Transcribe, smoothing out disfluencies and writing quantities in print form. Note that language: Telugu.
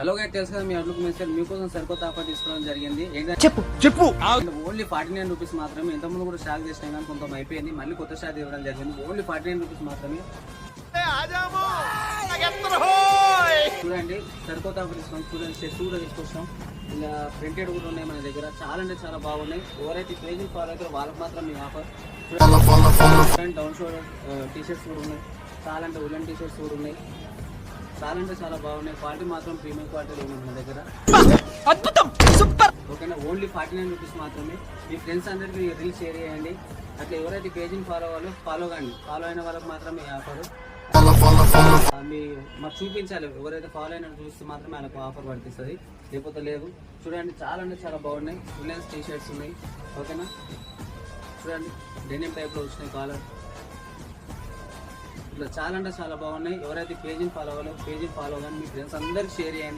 హలో గైస్, తెలుసు కదా మీ అవుట్లుక్ మెసేజ్ మీకోసం సరికొత్త ఆఫర్ తీసుకోవడం జరిగింది. చెప్పు ఓన్లీ 49 రూపీస్ మాత్రమే. ఇంతకుముందు కూడా స్టాక్ చేసినా కానీ కొంత అయిపోయింది, మళ్ళీ కొత్త స్టాక్ ఇవ్వడం జరిగింది. ఓన్లీ 49 రూపీస్ మాత్రమే. చూడండి, సరికొత్త ఆఫర్ తీసుకున్నాం. చూడండి, షర్ట్స్ కూడా తీసుకొచ్చాం. ఇలా ప్రింటెడ్ కూడా ఉన్నాయి మన దగ్గర. చాలా అంటే చాలా బాగున్నాయి. ఎవరైతే పేజీ ఫాలో అవుతారో వాళ్ళకి మాత్రం మీ ఆఫర్. చూడండి, డౌన్ షోల్డర్ టీ షర్ట్స్ కూడా ఉన్నాయి. చాలా అంటే ఉలెన్ టీ షర్ట్స్ కూడా ఉన్నాయి. చాలా అంటే చాలా బాగున్నాయి. క్వాలిటీ మాత్రం ప్రీమియం క్వాలిటీ ఉంది మన దగ్గర. అద్భుతం, సూపర్. ఓకేనా, ఓన్లీ 49 రూపీస్ మాత్రమే. మీ ఫ్రెండ్స్ అందరికీ రీల్స్ షేర్ చేయండి. అట్లా ఎవరైతే పేజీని ఫాలో కండి. ఫాలో అయిన వాళ్ళకి మాత్రమే ఆఫర్. మీ మాకు చూపించాలి. ఎవరైతే ఫాలో అయినా చూస్తే మాత్రమే వాళ్ళకి ఆఫర్ పడుతుంది, లేకపోతే లేదు. చూడండి, చాలా అంటే చాలా బాగున్నాయి. ఉలెన్స్ టీ షర్ట్స్ ఉన్నాయి. ఓకేనా, చూడండి, డెనిమ్ టైప్లో వచ్చినాయి కాలర్. ఇట్లా చాలా అంటే చాలా బాగున్నాయి. ఎవరైతే పేజీని ఫాలో కానీ మీ ఫ్రెండ్స్ అందరికి షేర్ చేయండి.